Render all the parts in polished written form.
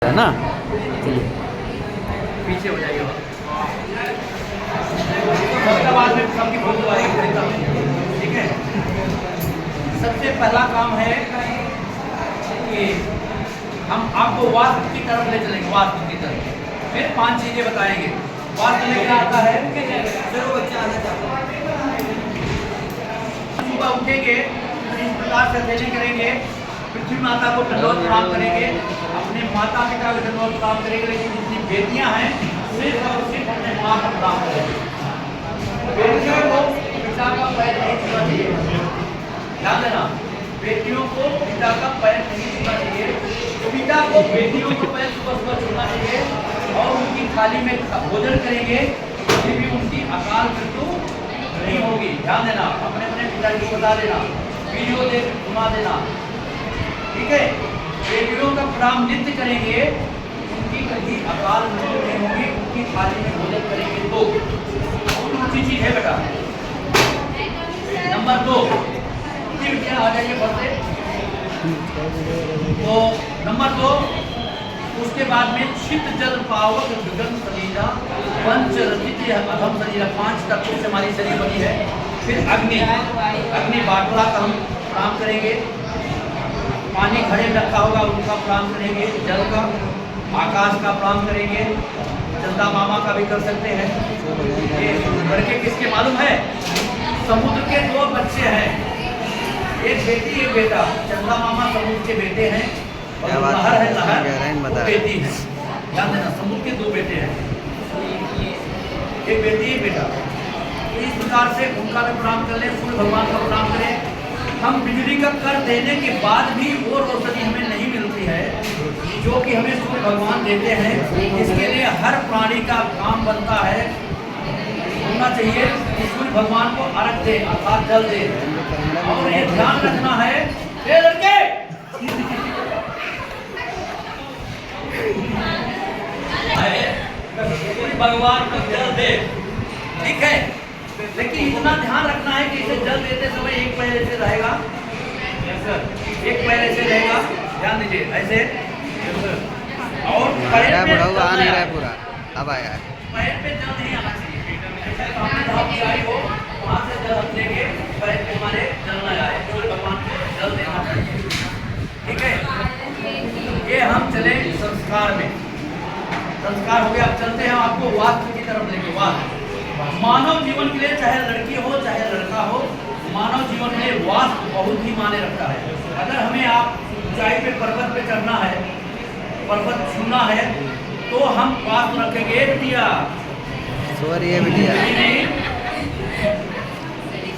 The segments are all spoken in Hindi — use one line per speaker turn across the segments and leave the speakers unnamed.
है ना। चलिए
पीछे हो जाइए सबका बाद में सबकी फोटो आएगी। ठीक है, सबसे पहला काम है कि हम आपको वास्तु की तरफ ले चलेंगे। वास्तु की तरफ फिर 5 चीजें बताएंगे। वास्तु में क्या आता है? सुबह उठेंगे इस प्रकार से अध्ययन करेंगे, पृथ्वी माता को दंडवत प्रणाम करेंगे, अपने माता पिता को दंडवत प्रणाम करेंगे। लेकिन जितनी बेटियां हैं सिर्फ और सिर्फ अपने माँ को प्रणाम करेंगे। बेटियों को पिता का पैर नहीं छूना चाहिए। ध्यान देना, बेटियों को पिता का पैर नहीं छूना चाहिए। पिता को बेटियों का पैर सुबह सुबह छूना चाहिए और उनकी थाली में भोजन करेंगे, कभी भी उनकी अकाल मृत्यु नहीं होगी। ध्यान देना, अपने अपने पिताजी को बता देना, वीडियो देख घुमा देना। ठीक है, बेटियों का प्रणाम नित्य करेंगे, उनकी कभी अकाल मृत्यु नहीं होगी, उनकी थाली में भोजन करेंगे। तो अच्छी चीज है बेटा। नंबर 2 आ जाइए बढ़ते। तो नंबर 2, उसके बाद में चित्त जल पावक गगन शरीरा पंच रचित अधम शरीरा, 5 तत्वों से हमारी शरीर बनी है। फिर अग्नि बाटला का हम प्रणाम करेंगे, पानी घड़े में रखा होगा उनका प्रणाम करेंगे, जल का, आकाश का प्रणाम करेंगे, चंदा मामा का भी कर सकते हैं। ये लड़के किसके मालूम है? समुद्र के 2 बच्चे हैं, एक बेटी एक बेटा। चंदा मामा समुद्र के बेटे हैं और लहर है, लहर बेटी है। ध्यान देना, समुद्र के 2 बेटे हैं, एक बेटी एक बेटा। इस प्रकार से उनका भी प्रणाम कर ले, सूर्य भगवान का प्रणाम करें। हम बिजली का कर देने के बाद भी वो रोशनी हमें नहीं मिलती है जो कि हमें सूर्य भगवान देते हैं। इसके लिए हर प्राणी का काम बनता है, होना चाहिए कि सूर्य भगवान को अर्घ दे अर्थात जल दे। और ये ध्यान रखना है, ये लड़के सूर्य भगवान को जल दे। ठीक है, लेकिन इतना ध्यान रखना है कि इसे जल देते समय एक पैर ऐसे रहेगा, एक पैर ऐसे रहेगा, ध्यान दीजिए ऐसे, और पैर पे
आ नहीं रहा है पूरा, अब आया है।
पैर पे जल नहीं आना चाहिए। हो वहाँ से जल हम लेंगे, पैर पे हमारे जल न आए, सूर्य भगवान को जल देना चाहिए। ठीक है, ये हम चले संस्कार में। संस्कार हो गया, अब चलते हैं आपको वास्तु की तरफ लेके। वास्तु मानव जीवन के लिए, चाहे लड़की हो चाहे लड़का हो, मानव जीवन के लिए वास्तु बहुत ही मायने रखता है। अगर हमें आप ऊंचाई पे पर्वत पे चढ़ना है, पर्वत छूना है, तो हम वास्तु रखेंगे बिटिया,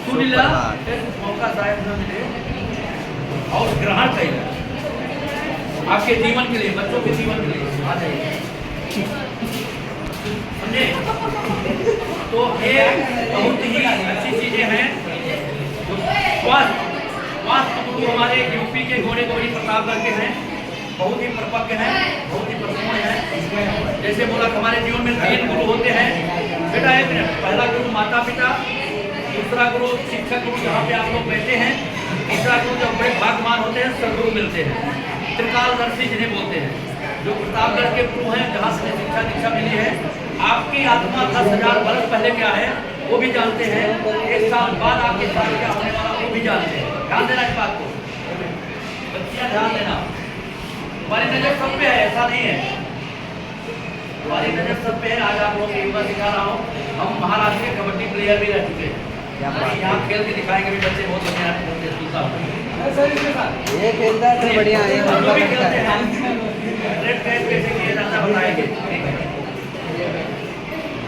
सुनीला मौका शायद न मिले और ग्रहण करेगा आपके जीवन के लिए, बच्चों के जीवन के लिए। आ जाइए, समझे? तो ये बहुत ही अच्छी चीजें हैं। वास्तु गुरु हमारे यूपी के घोड़े गौरी प्रतापगढ़ के हैं, बहुत ही परिपक्व हैं, बहुत ही प्रसन्न हैं। जैसे बोला हमारे जीवन में 3 गुरु होते हैं बेटा। एक पहला गुरु माता पिता, दूसरा गुरु शिक्षक गुरु जहाँ पे आप लोग बैठे हैं, तीसरा गुरु जब बड़े भाग्यवान होते हैं सदगुरु मिलते हैं, त्रिकालदर्शी जिन्हें बोलते हैं, जो प्रतापगढ़ के गुरु हैं जहाँ से शिक्षा दीक्षा मिली है। आपकी आत्मा 10,000 वर्ष पहले क्या है वो भी जानते हैं, 1 साल बाद आपके साथ क्या होने वाला वो भी जानते हैं। ध्यान देना इस बात को, बच्चियां ध्यान देना। हमारी नजर सब पे है, ऐसा नहीं है, हमारी नजर सब पे है। आज आप लोग योगा सिखा रहा हूँ, हम महाराष्ट्र के कबड्डी प्लेयर भी रह चुके हैं। यहाँ खेल के दिखाएंगे भी, बच्चे बहुत बढ़िया
ये खेलता है तो बढ़िया है,
रेड कैच कैसे किया जाता है बताएंगे।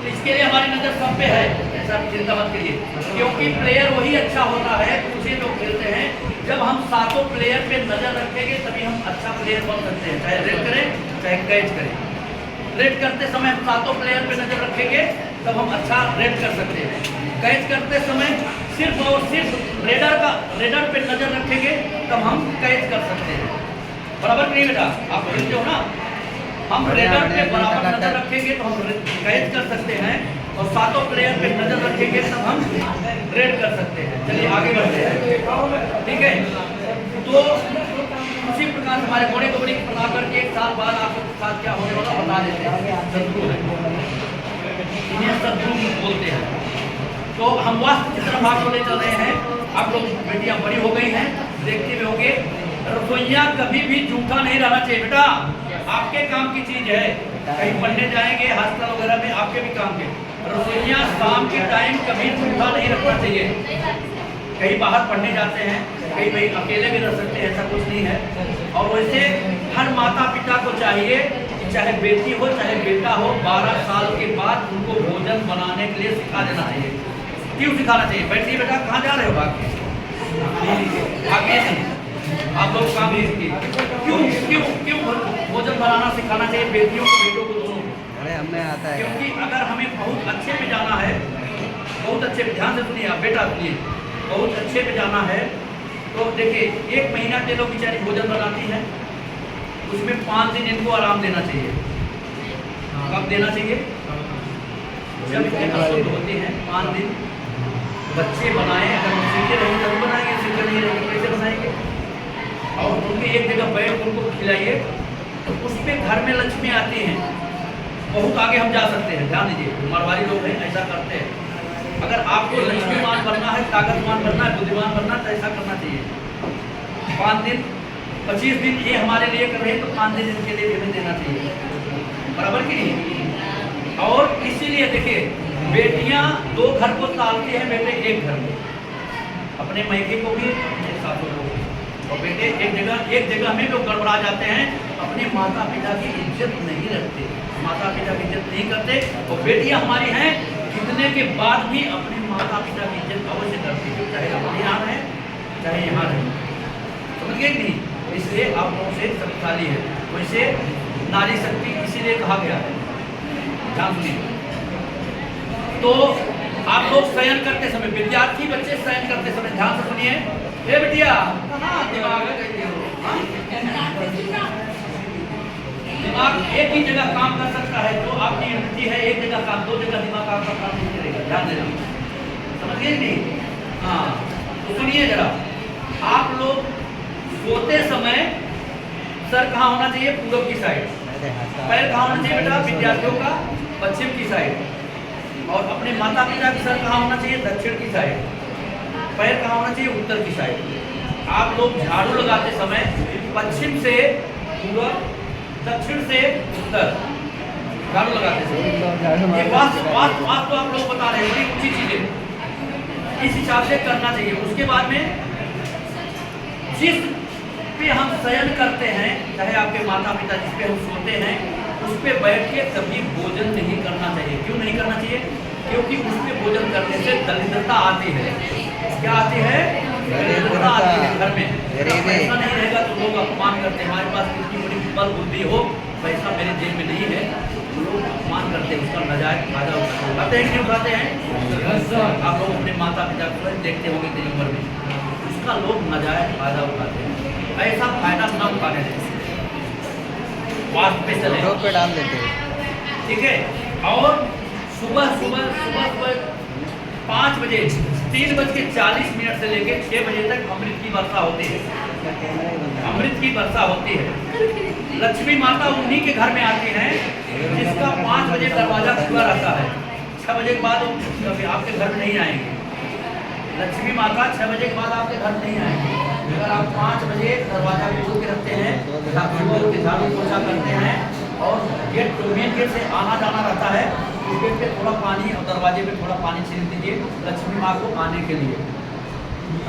इसके लिए हमारी नजर सब पे है, ऐसा चिंता मत करिए, क्योंकि प्लेयर वही अच्छा होता है दूसरे लोग खेलते हैं। जब हम 7 प्लेयर पे नजर रखेंगे तभी हम अच्छा प्लेयर बन सकते हैं, चाहे रेड करें चाहे कैच करें। रेड करते समय हम 7 प्लेयर पे नजर रखेंगे तब हम अच्छा रेड कर सकते हैं। कैच करते समय सिर्फ और सिर्फ रेडर पे नजर रखेंगे तब हम कैच कर सकते हैं। बराबर नहीं बेटा, आप खेलते हो ना, हम रेडर पे बराबर नजर रखेंगे तो हम कैच कर सकते हैं, और 7 प्लेयर पे नजर रखेंगे तब हम रेड कर सकते हैं। चलिए आगे बढ़ते हैं। ठीक है, तो उसी प्रकार हमारे घोड़े को बड़ी प्रताप करके 1 साल बाद आपके साथ बना देते हैं, शत्रु है, इन्हें शत्रु बोलते हैं। तो हम वास्तु की तरफ आप लोग ले चल रहे हैं। आप लोग बेटियां बड़ी हो गई हैं, देखते हुए होंगे रसोइया कभी भी झूठा नहीं रहना चाहिए। बेटा आपके काम की चीज है, कहीं पढ़ने जाएंगे हॉस्टल वगैरह में आपके भी काम के, रसोइया शाम के टाइम कभी झूठा नहीं रखना चाहिए। कहीं बाहर पढ़ने जाते हैं, कहीं भाई अकेले भी रह सकते हैं, ऐसा कुछ नहीं है। और वैसे हर माता पिता को चाहिए कि चाहे बेटी हो चाहे बेटा हो, 12 साल के बाद उनको भोजन बनाने के लिए सिखा देना चाहिए। क्यों सिखाना चाहिए? बैठिए बेटा, कहाँ जा रहे हो? आगे आप लोग काम क्यों क्यों क्यों भोजन बनाना सिखाना चाहिए बेटियों को बेटों को दोनों?
अरे हमें आता है।
क्योंकि अगर हमें बहुत अच्छे पे जाना है, बहुत अच्छे पे, ध्यान से सुनिए आप बेटा, सुनिए, बहुत अच्छे पे जाना है तो देखिए 1 महीना के लोग बेचारी भोजन बनाती है, उसमें 5 दिन इनको आराम देना चाहिए। कब देना चाहिए? जब इतने अशुद्ध होते हैं 5 दिन बच्चे बनाए, अगर वो सीखे रहेंगे तभी बनाएंगे, सीखे नहीं रहेंगे कैसे बनाएंगे? और उनके एक जगह बैठ उनको खिलाइए, तो उस पर घर में लक्ष्मी आती हैं। बहुत आगे हम जा सकते हैं, ध्यान दीजिए, मारवाड़ी लोग हैं ऐसा करते हैं। अगर आपको लक्ष्मीवान बनना है, ताकतवान बनना है, बुद्धिमान बनना है तो ऐसा करना चाहिए। 5 दिन 25 दिन ये हमारे लिए कर रहे हैं, तो 5 दिन इनके लिए भी हमें देना चाहिए, बराबर की नहीं? और इसीलिए देखिए बेटियां 2 घर को तालते हैं, बेटे 1 घर में, अपने मैके को भी अपने सासू को भी। और बेटे एक जगह में जो गड़बड़ा जाते हैं, अपने माता पिता की इज्जत नहीं रखते, माता पिता की इज्जत नहीं करते। और बेटियां हमारी हैं, कितने के बाद भी अपने माता पिता की इज्जत अवश्य करती है, चाहे अपने यहाँ है चाहे यहाँ रहे, समझ गए नहीं? इसलिए आप लोगों से शक्तिशाली है। वैसे नारी शक्ति इसीलिए कहा गया है, ध्यान सुनिए। तो आप लोग शयन करते समय, विद्यार्थी बच्चे शयन करते समय ध्यान से सुनिए। हे बिटिया, कहाँ दिमाग है? दिमाग एक ही जगह काम कर सकता है, जो आपकी युक्ति है एक जगह काम, 2 जगह दिमाग आपका काम नहीं करेगा, ध्यान देना, समझ गए नहीं? हाँ, तो सुनिए जरा, आप लोग सोते समय सर कहाँ होना चाहिए? पूरब की साइड। पैर कहाँ होना चाहिए बेटा विद्यार्थियों का? पश्चिम की साइड। और अपने माता पिता का सर कहाँ होना चाहिए? दक्षिण की साइड। पैर कहाँ होना चाहिए? उत्तर की साइड। आप लोग झाड़ू लगाते समय पश्चिम से पूर्व, दक्षिण से उत्तर झाड़ू लगाते समय, ये बात तो आप लोग बता रहे हैं, बड़ी ऊंची चीजें, इस हिसाब से करना चाहिए। उसके बाद में जिस पे हम शयन करते हैं, चाहे आपके माता पिता जिस पे हम सोते हैं, उस पे बैठ के कभी भोजन नहीं करना चाहिए। क्यों नहीं करना चाहिए? क्योंकि उस पे भोजन करने से दरिद्रता आती है। क्या आती है? दरिद्रता आती है घर में। पैसा नहीं रहेगा तो लोग अपमान करते हैं, हमारे पास कितनी बड़ी बल बुद्धि हो, पैसा मेरे जेब में नहीं है, लोग अपमान करते हैं, उसका नाजायज फायदा उठाते हैं। क्यों उठाते हैं? आप लोग अपने माता पिता को देखते होंगे तेरी उम्र में, उसका लोग नाजायज फायदा उठाते हैं। ऐसा फायदा न उठाने देते, वास्तु पे चले,
रोड पे डाल देते हैं,
ठीक है? और सुबह 5 बजे 3:40 से लेकर 6 बजे तक अमृत की वर्षा होती है, अमृत की वर्षा होती है। लक्ष्मी माता उन्हीं के घर में आती हैं जिसका 5 बजे दरवाजा खुला रहता है, 6 बजे के बाद आपके घर में नहीं आएंगे। लक्ष्मी माता 6 बजे के बाद आपके घर नहीं आएंगे। अगर आप 5 बजे दरवाजा खोल के रखते हैं, झाड़ू पोछा करते हैं और गेट मेन गेट से आना जाना रहता है, उस गेट पे थोड़ा पानी और दरवाजे पे थोड़ा पानी छिड़क दीजिए लक्ष्मी माँ को आने के लिए।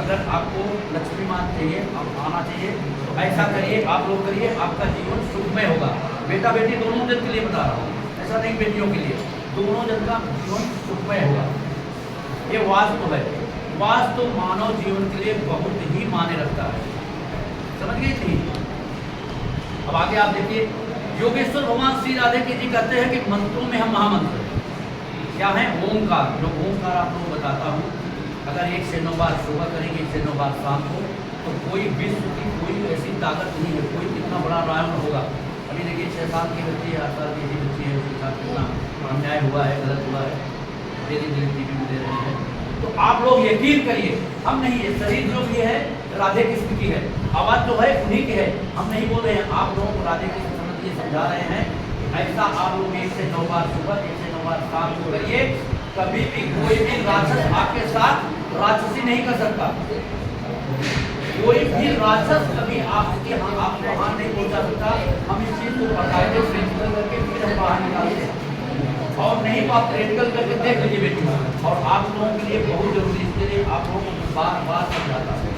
अगर आपको लक्ष्मी माँ चाहिए, आप आना चाहिए, तो ऐसा करिए, आप लोग करिए, आपका जीवन सुखमय होगा। बेटा बेटी दोनों जन के लिए बता रहा हूँ, ऐसा नहीं बेटियों के लिए, दोनों जन का जीवन सुखमय होगा। ये वास्तु है, वास्तु मानव जीवन के लिए बहुत ही मायने रखता है, समझ गए थी? अब आगे आप देखिए, योगेश्वर भगवान श्री राधे के जी कहते हैं कि मंत्रों में हम महामंत्र क्या है? ओमकार। जो ओमकार आप लोगों को बताता हूँ, अगर 1 से 9 बार सुबह करेंगे, 1 से 9 बार शाम को, तो कोई विश्व की कोई ऐसी ताकत नहीं है, कोई कितना बड़ा रावण होगा। अभी देखिए 6 साल की बच्ची है, 8 साल की ऐसी बच्ची है, उसके साथ कितना अन्याय हुआ है, गलत हुआ है, डेली टीवी में दे रहे हैं। तो आप लोग यकीन करिए, हम नहीं, ये शरीर जो भी है राधे कृष्ण की है, आवाज़ जो है उन्हीं की है, हम नहीं बोल रहे हैं। आप लोगों को राधे कृष्ण समझिए, समझा रहे हैं। ऐसा आप लोग 1 से 9 बार सुबह 1 से 9 बार शाम को करिए। कभी भी कोई भी राक्षस आपके साथ राक्षसी नहीं कर सकता। कोई भी राक्षस कभी आपके आपको हाथ नहीं पहुंचा सकता। हम इस चीज को बताएंगे प्रैक्टिकल करके, फिर हम बाहर निकालते हैं। और नहीं तो आप प्रैक्टिकल करके देख लीजिए बेटी। और आप लोगों के लिए बहुत जरूरी, इसके लिए आप लोगों को बार बार समझाता है,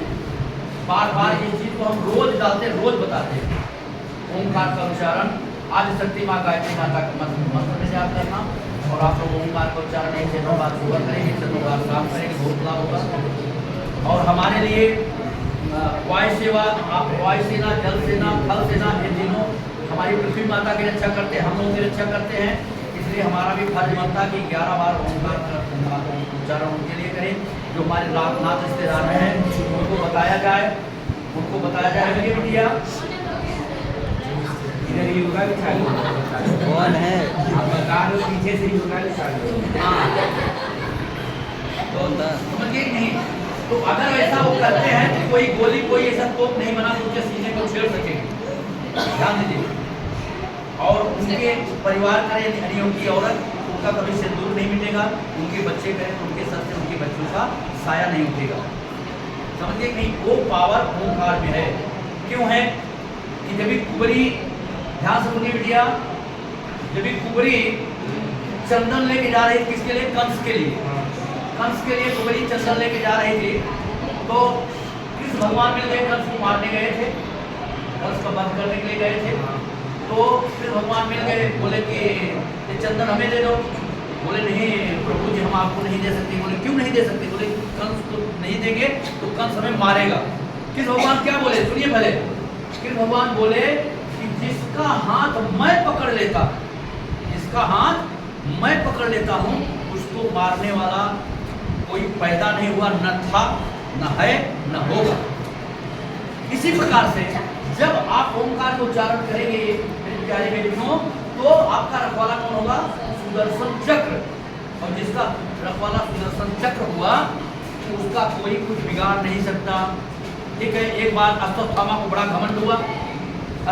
बार बार ये चीज को हम रोज डालते हैं, रोज बताते हैं। ओंकार का उच्चारण आज शक्ति माँ गायत्री माता का मंत्र में जाप करना, और आप लोग ओंकार का उच्चारण 1 से 9 बार सुबह करेंगे, 1 से 9 बार शाम करेंगे, बहुत लाभ होगा। और हमारे लिए वायु सेवा, आप वायु सेना, जल सेना, थल सेना, ये तीनों हमारी पृथ्वी माता की रक्षा करते हैं, हम लोगों की रक्षा करते हैं। इसलिए हमारा भी फर्ज बनता कि 11 बार ओंकार का उच्चारण उनके लिए करें, जो हमारे नाथ रिश्तेदार हैं, उनको बताया जाए, उनको बताया जाए। बिटिया
इधर योगा भी चालू है।
कौन है?
आप बता दो, पीछे से योगा भी चालू है।
हाँ,
कौन था?
समझिए कि नहीं? तो अगर ऐसा वो करते हैं तो कोई गोली, कोई ऐसा तोप नहीं बना तो उनके सीने को छेड़ सकेंगे, ध्यान दीजिए। और उनके परिवार का यदि अनियोगी औरत, उनका कभी सिंदूर नहीं मिटेगा। उनके बच्चे करें तो उनके सर से उनके बच्चों का साया नहीं उठेगा। समझिए कि नहीं? वो पावर ओंकार में है। क्यों है कि जब भी कुबरी, ध्यान से सुनिए बिटिया, जब भी कुबरी चंदन लेके जा रही, किसके लिए? कंस के लिए। कंस के लिए कुबरी चंदन लेके जा रही थी, तो कृष्ण भगवान मिल गए, कंस को मारने गए थे, कंस को बंद करने के लिए गए थे। तो कृष्ण भगवान मिल गए, बोले कि ये चंदन हमें दे दो। बोले नहीं प्रभु जी, हम आपको नहीं दे सकते। बोले क्यों नहीं दे सकते? बोले कंस को नहीं देंगे तो कंस हमें मारेगा। कृष्ण भगवान क्या बोले? सुनिए पहले। कृष्ण भगवान बोले कि जिसका हाथ मैं पकड़ लेता, जिसका हाथ मैं पकड़ लेता हूँ, उसको मारने वाला कोई पैदा नहीं हुआ, न था, न है, न होगा। इसी प्रकार से जब आप ओंकार का उच्चारण करेंगे मेरे प्यारे बेटियों, तो आपका रखवाला कौन होगा? सुदर्शन चक्र। और जिसका रखवाला सुदर्शन चक्र हुआ, उसका कोई कुछ बिगाड़ नहीं सकता। ठीक है। एक बार अश्वत्थामा को बड़ा घमंड हुआ,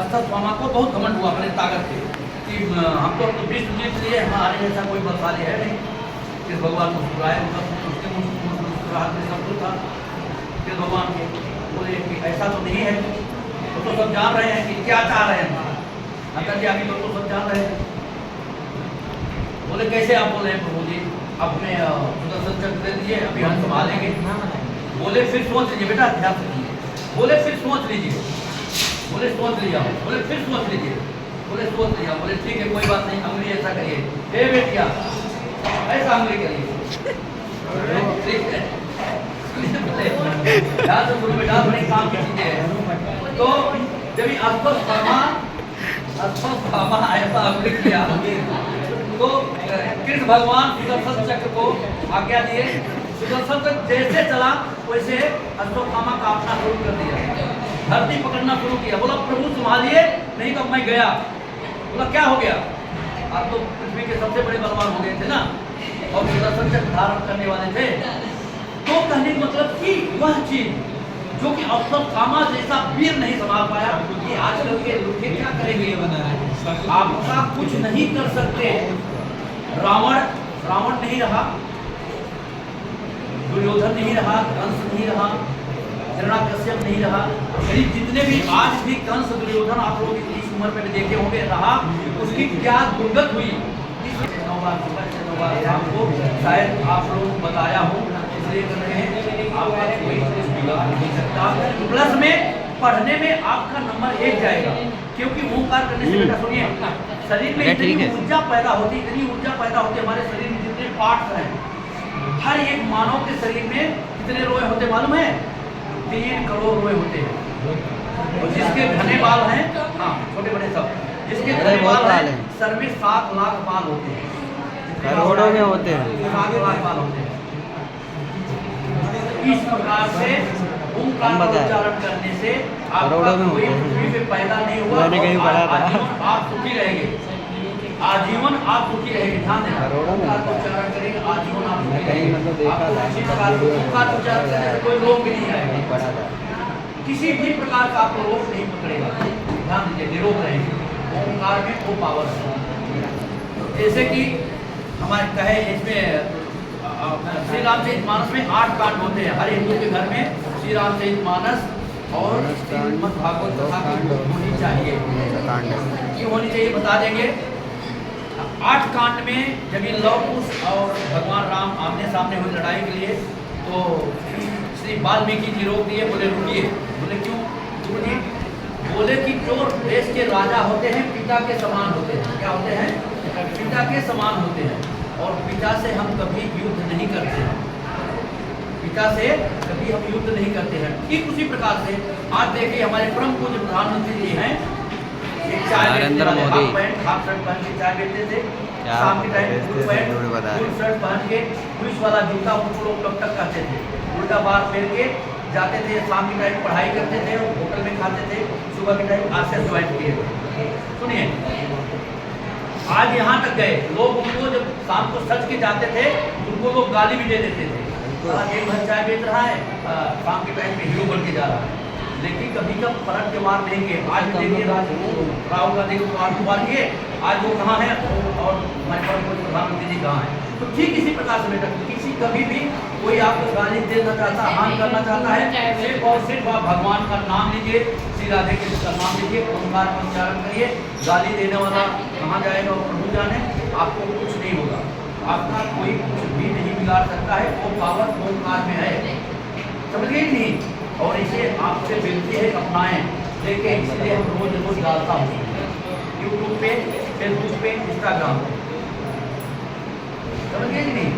अश्वत्थामा को बहुत घमंड हुआ अपने ताकत से कि हम तो विष्णु जीत लिए, हमारे जैसा कोई बलशाली है नहीं। फिर भगवान मुस्कुराए, उसके मुस्कुराहट में सब कुछ था। फिर भगवान के बोले कि ऐसा तो नहीं है, तो सब जान रहे हैं कि क्या चाह रहे हैं। अंदर जी आगे तो सब जान रहे हैं। बोले कैसे आप बोल रहे हैं प्रभु जी? अपने सुदर्शन चक्र दे दीजिए, अभी हम संभालेंगे। बोले फिर सोच लीजिए बेटा, ध्यान से कीजिए। बोले फिर सोच लीजिए। बोले सोच लिया। बोले फिर सोच लीजिए। बोले सोच लिया। बोले ठीक है, कोई बात नहीं, अंगुली ऐसा करिए, हे बेटिया ऐसा अंगुली करिए। ठीक है, बेटा बड़ी काम की चीजें हैं। तो जब अश्वत्थामा ऐसा अंगुली किया, तो कृष्ण भगवान सुदर्शन चक्र को आज्ञा दिए। सुदर्शन चक्र जैसे चला वैसे अश्वत्थामा का अपना शुरू कर दिया, धरती पकड़ना शुरू किया। बोला प्रभु संभालिए, नहीं तो मैं गया। बोला क्या हो गया? आप तो पृथ्वी के सबसे बड़े बलवान हो गए थे ना, और सुदर्शन चक्र धारण करने वाले थे। तो कहने का मतलब कि वह चीज जो कि अश्वत्थामा जैसा वीर नहीं संभाल पाया, ये आजकल के लोग क्या करेंगे? आपका कुछ नहीं कर सकते। रावण नहीं रहा, दुर्योधन नहीं रहा, कंस नहीं रहा, हिरण्याकश्यप नहीं रहा। यदि जितने भी आज भी कंस, दुर्योधन आप लोग इस उम्र में भी देखे होंगे रहा, उसकी क्या दुर्गत हुई। 9 बार सुबह से 9 बार शाम को शायद आप लोग बताया हो, इसलिए कर रहे हैं। आपका कोई कुछ बिगाड़ नहीं सकता। प्लस में पढ़ने में आपका नंबर 1 जाएगा, क्योंकि ओंकार करने से बेटा सुनिए, शरीर में इतनी ऊर्जा पैदा होती, इतनी ऊर्जा पैदा होती। हमारे शरीर में जितने पार्ट्स हैं, हर एक मानव के शरीर में कितने रोए होते मालूम है? 3 करोड़ रोए होते हैं। और जिसके घने बाल हैं, हाँ छोटे बड़े सब, जिसके घने बाल हैं, सर में 7 लाख बाल होते हैं,
करोड़ों में होते हैं,
7 लाख बाल होते हैं। इस प्रकार से ओंकार का उच्चारण करने से आपका कोई पृथ्वी पे पैदा नहीं हुआ, आजीवन आप सुखी रहेंगे, आजीवन आप सुखी रहेंगे। ध्यान देना, ओंकार का उच्चारण करेंगे, आजीवन आप सुखी रहेंगे। आपको किसी प्रकार का ओंकार उच्चारण करने से कोई रोग भी नहीं आएगा, किसी भी प्रकार का आपको रोग नहीं पकड़ेगा। ध्यान दीजिए, निरोग रहेंगे। ओंकार में वो पावर है। जैसे कि हमारे कहे इसमें श्री रामचरितमानस में 8 कांड होते हैं। हर हिंदू के घर में श्री रामचरितमानस और श्रीमद् भागवत कथा होनी चाहिए। क्यों होनी चाहिए बता देंगे। 8 कांड में जब ये लव कुश और भगवान राम आमने सामने हुए लड़ाई के लिए, तो श्री वाल्मीकि जी रोक दिए, बोले रुकिए। बोले क्यों? बोले कि जो देश के राजा होते हैं पिता के समान होते हैं। क्या होते हैं? पिता के समान होते हैं। और पिता से हम कभी युद्ध नहीं करते हैं। पिता से कभी हम युद्ध नहीं करते हैं। ठीक उसी प्रकार से आज देखिए हमारे परम पूज्य प्रधानमंत्री जी हैं, एक चाय
नरेंद्र मोदी
हाफ शर्ट पहन के चाय बेचते थे, शाम के टाइम फुल शर्ट पहन के पुलिस वाला जूता उनको लोग कब तक कहते थे, उल्टा बार फेर के जाते थे। शाम के टाइम पढ़ाई करते थे, होटल में खाते थे, सुबह के टाइम आश्रम ज्वाइन किए। सुनिए, आज यहाँ तक गए लोग, उनको जब शाम को सच के जाते थे उनको लोग गाली भी दे देते थे। एक भर चाय बेच रहा है, शाम के टाइम में हीरो बन के जा रहा है। लेकिन कभी कब पलट के मार देंगे। आज देखिए राहुल गांधी को मार दिए, आज वो कहाँ है और हमारे प्रधानमंत्री जी कहाँ हैं। तो ठीक इसी प्रकार से बेटा, किसी कभी भी कोई आपको गाली देना चाहता, हानि करना चाहता है, सिर्फ और सिर्फ आप भगवान का नाम लीजिए, श्री राधे कृष्ण का नाम लीजिए, ओंकार का उच्चारण करिए। गाली देने वाला कहाँ जाएगा वो प्रभु जाने। आपको कुछ नहीं होगा, आपका कोई कुछ भी नहीं बिगाड़ सकता है। वो पावर ओंकार में है, समझ गए नहीं? और इसे आपसे विनती है अपनाएं। देखिए इसलिए हम रोज रोज डालता हूँ यूट्यूब पे, फेसबुक पे, इंस्टाग्राम पे, समझ गए नहीं?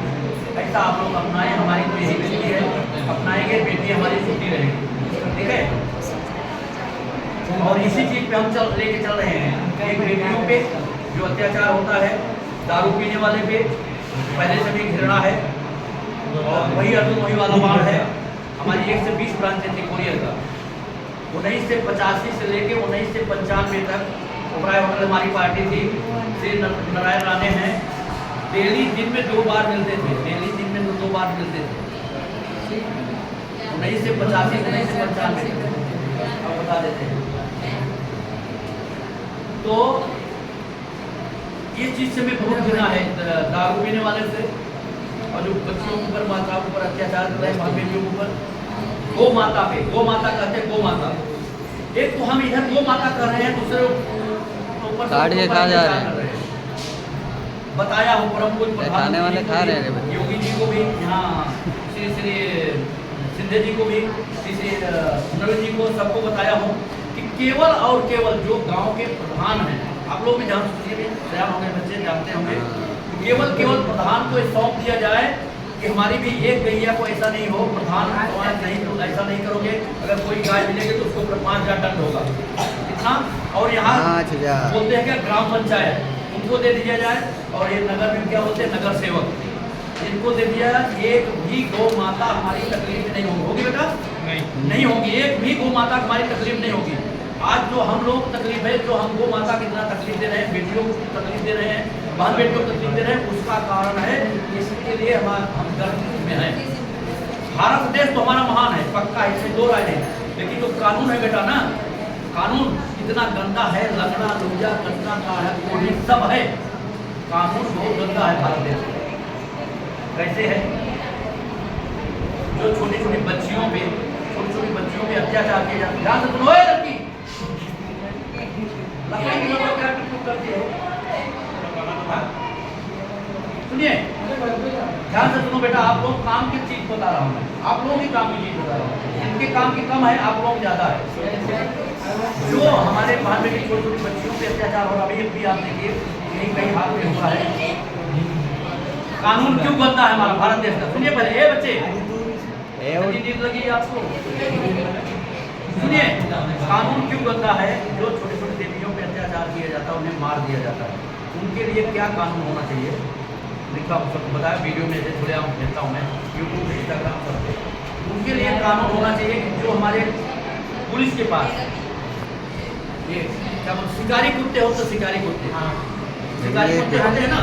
ऐसा आप लोग अपनाएं। हमारी तो यही विनती है, अपनाएंगे बेटी हमारी छुट्टी रहेगी, ठीक है? और इसी चीज पे हम लेके चल रहे हैं। एक बेटियों पे जो अत्याचार होता है, दारू पीने वाले पे पहले से भी घृणा है, और वही अर्जुन वही वाला बाढ़ है। हमारी 1 से 20 ब्रांचें थी कोरियर का। 1985 से लेके 19 से 95 तक ओबराय होटल हमारी पार्टी थी। श्री नारायण राणे हैं, डेली दिन में 2 बार मिलते थे, डेली दिन में 2 बार मिलते थे। 19 से 85 19 से 95 अब बता देते हैं। तो ये चीज से मैं बहुत घृणा है, दारू पीने वाले से, और जो बच्चियों के ऊपर, माताओं के ऊपर अत्याचार कर रहे हैं, माँ बेटियों के ऊपर। गौ माता पे, गौ माता कहते हैं, गौ माता। एक तो हम इधर गौ माता कर रहे हैं, दूसरे ऊपर
खा जा रहे हैं।
बताया हूँ परम पूज्य
खाने वाले खा रहे हैं,
योगी जी को भी, यहाँ श्री श्री सिंधे जी को भी, श्री श्री नवीन जी को, सबको बताया हूँ कि केवल और केवल जो गांव के प्रधान हैं, आप लोग भी सयान होंगे, बच्चे जानते होंगे, केवल प्रधान को सौंप दिया जाए कि हमारी भी एक गैया को ऐसा नहीं हो। प्रधान नहीं तो ऐसा नहीं करोगे, अगर कोई गाय मिलेगी तो उसको 5000 दंड होगा, इतना। और यहाँ बोलते हैं क्या, ग्राम पंचायत उनको दे दिया जाए, और ये नगर में क्या बोलते हैं, नगर सेवक, इनको दे दिया जाए। एक भी गौ माता हमारी तकलीफ नहीं होगी बेटा, नहीं होगी। एक भी गौ माता हमारी तकलीफ नहीं होगी। आज जो हम लोग तकलीफ है, जो हम गौ माता की कितना तकलीफ दे रहे हैं, बेटियों को तकलीफ दे रहे हैं, बहन बेटियों को तकलीफ दे रहे हैं, उसका कारण है, इसके लिए हम गर्व में हैं। भारत देश तो हमारा महान है, पक्का, इसमें 2 राय नहीं। लेकिन जो कानून है बेटा ना, कानून इतना गंदा है, लगना लुजा गंदा का है, कोई सब है, कानून बहुत गंदा है भारत देश में। कैसे है? जो छोटी छोटी बच्चियों पे अत्याचार किए जाते हैं। ध्यान से सुनो लड़की, लकड़ी की लोग क्या टुक करती है, सुनिए ध्यान से सुनो बेटा। आप लोग काम की चीज बता रहा हूँ मैं, आप लोगों की काम की चीज बता रहा हूँ। इनके काम की कम है, आप लोग ज्यादा है। जो हमारे बहन बेटी छोटी छोटी बच्चियों पे अत्याचार हो रहा है, भी आप देखिए कहीं हाथ में हुआ है। कानून क्यों गंदा है हमारा भारत देश का? सुनिए पहले, ये बच्चे नींद लगी आपको? सुनिए, कानून क्यों गंदा है? जो छोटे छोटे देवियों पे अत्याचार किया जाता है, उन्हें मार दिया जाता है, उनके लिए क्या कानून होना चाहिए? लिखा सबको बताया, वीडियो में से थोड़े हम देता हूँ मैं, यूट्यूब इंस्टाग्राम सब पे। उनके लिए कानून होना चाहिए कि जो हमारे पुलिस के पास ये क्या बोलते, शिकारी कुत्ते हो तो शिकारी कुत्ते, शिकारी कुत्ते होते हैं ना,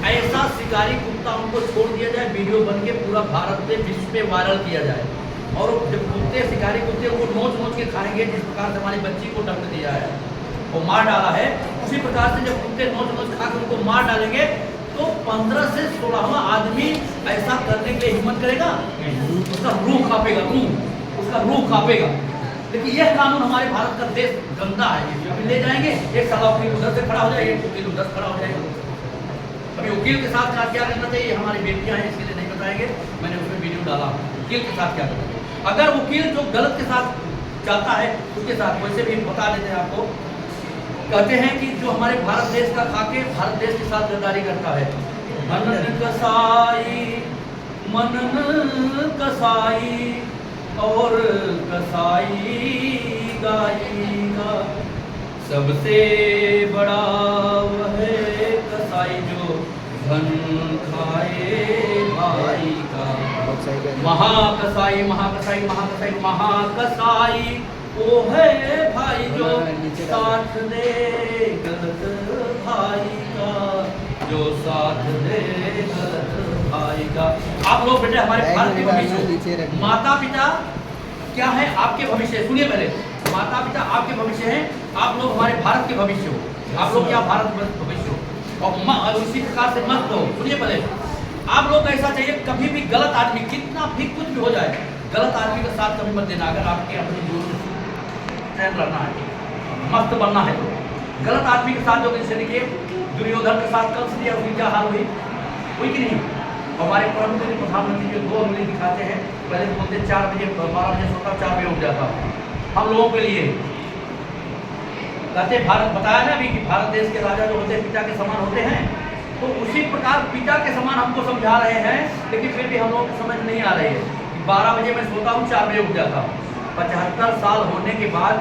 ऐसा शिकारी कुत्ता उनको छोड़ दिया जाए, वीडियो बन के पूरा भारत से विश्व पे वायरल किया जाए। और जब कुत्ते, शिकारी कुत्ते को नोच के खाएंगे, जिस प्रकार से हमारी बच्ची को दंड दिया है, वो मार डाला है, उसी प्रकार से जब कुत्ते नोच खा कर उनको मार डालेंगे तो 15 से 16वां आदमी ऐसा करने के लिए हिम्मत करेगा? उसका रूह कांपेगा, उसका रूह कांपेगा। लेकिन यह कानून हमारे भारत का देश गंदा है। अभी ले जाएंगे, एक साला वकील उधर से खड़ा हो जाएगा, एक वकील उधर खड़ा हो जाएगा। अभी वकील के साथ क्या करना चाहिए, हमारी बेटियां हैं इसके लिए नहीं बताएंगे, मैंने उसमें वीडियो डाला। वकील के साथ क्या करना चाहिए, अगर वकील जो गलत के साथ जाता है उसके साथ, वैसे भी बता देते हैं आपको, कहते हैं कि जो हमारे भारत देश का खाके भारत देश के साथ गद्दारी करता है, मनन कसाई और कसाई गाएगा, सबसे बड़ा वह कसाई जो धन खाए भाई का। महाकसाई महाकसाई महाकसाई महाकसाई वो है भाई जो साथ दे गलत भाई का, जो साथ दे गलत भाई का। आप लोग बेटे हमारे भारत के भविष्य, माता पिता क्या है आपके भविष्य, सुनिए पहले, माता पिता आपके भविष्य हैं, आप लोग हमारे भारत के भविष्य हो, आप लोग क्या भारत भविष्य हो। और उसी प्रकार से मत दो, सुनिए पहले, आप लोग ऐसा चाहिए कभी भी गलत आदमी कितना भी कुछ भी हो जाए, गलत आदमी के साथ कभी मत देना। अगर आपके अपने जीवन में चैन रहना है, मस्त बनना है, तो गलत आदमी के साथ जो जैसे कि दुर्योधन के साथ कंस दिया, उसकी क्या हाल हुई कि नहीं। हमारे प्रधानमंत्री जो 2 उंगली दिखाते हैं, पहले तो बोलते 4 बजे 12 बजे सोता, 4 बजे उठ जाता। हम लोगों के लिए कहते भारत, बताया ना अभी कि भारत देश के राजा जो होते हैं पिता के समान होते हैं, तो उसी प्रकार पिता के समान हमको समझा रहे हैं, लेकिन फिर भी हम लोगों को समझ नहीं आ रही है। 12 बजे मैं सोता हूँ, 4 बजे उठ जाता हूँ। 75 साल होने के बाद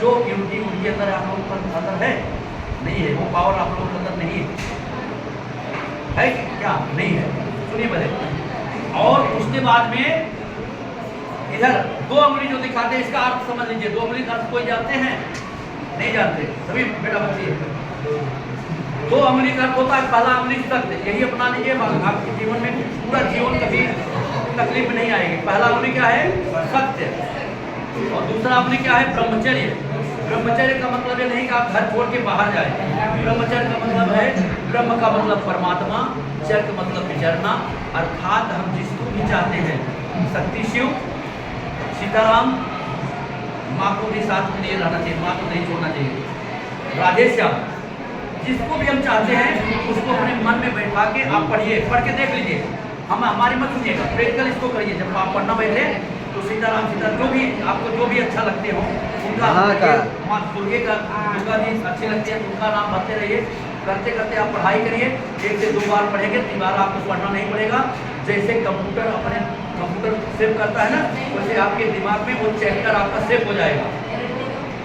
जो इम्यूनिटी उनके अंदर आप लोगों के अंदर है नहीं है, वो पावर आप लोगों के अंदर नहीं है क्या? नहीं है, सुनिए पहले। और उसके बाद में इधर 2 उंगली जो दिखाते हैं, इसका अर्थ समझ लीजिए। 2 उंगली का अर्थ कोई जानते हैं? नहीं जानते सभी बेटा बच्चे। 2 उंगली का अर्थ होता है पहला उंगली सत्य, यही अपना लीजिए, आपके जीवन में पूरा जीवन कभी तकलीफ नहीं आएगी। पहला उंगली क्या है? सत्य। और दूसरा उंगली क्या है? ब्रह्मचर्य। ब्रह्मचर्य का मतलब ये नहीं कि आप घर छोड़ के बाहर जाए। ब्रह्मचर्य का मतलब है, ब्रह्म का मतलब परमात्मा, चर्य का मतलब विचरना, अर्थात हम जिसको भी चाहते हैं, शक्ति शिव, सीताराम, माँ को भी साथ में लिए रहना चाहिए, माँ को नहीं छोड़ना चाहिए, राधे श्याम, जिसको भी हम चाहते हैं उसको अपने मन में बैठा के आप पढ़िए, पढ़ के देख लीजिए। हम हमारी मत सुनिएगा, प्रैक्टिकल इसको करिए। जब आप पढ़ना बैठे तो सीताराम जो भी आपको जो भी अच्छा लगते हो उनका, माँ दुर्गे का, दुर्गा जी अच्छे लगते हैं, उनका नाम भरते रहिए। करते करते आप पढ़ाई करिए, 1 से 2 बार पढ़ेंगे, 3 बार आपको पढ़ना नहीं पड़ेगा। जैसे कंप्यूटर अपने कंप्यूटर सेव करता है ना, वैसे आपके दिमाग में वो चैप्टर आपका सेव हो जाएगा।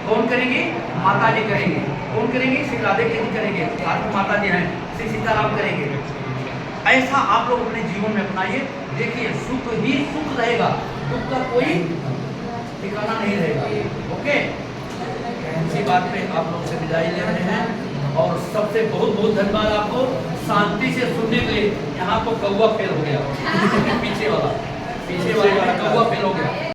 कौन करेंगी? माता जी करेंगे। कौन करेंगी? श्री राधे जी करेंगे, साथ में माता जी हैं, श्री सीताराम करेंगे। ऐसा आप लोग अपने जीवन में अपनाइए, देखिए सुख ही सुख रहेगा, दुख का कोई ठिकाना नहीं रहेगा। ओके, इसी बात पे आप लोग से विदाई ले रहे हैं और सबसे बहुत बहुत धन्यवाद आपको शांति से सुनने के लिए। यहाँ तो कौवा फेल हो गया, पीछे वाला कौवा फेल हो गया।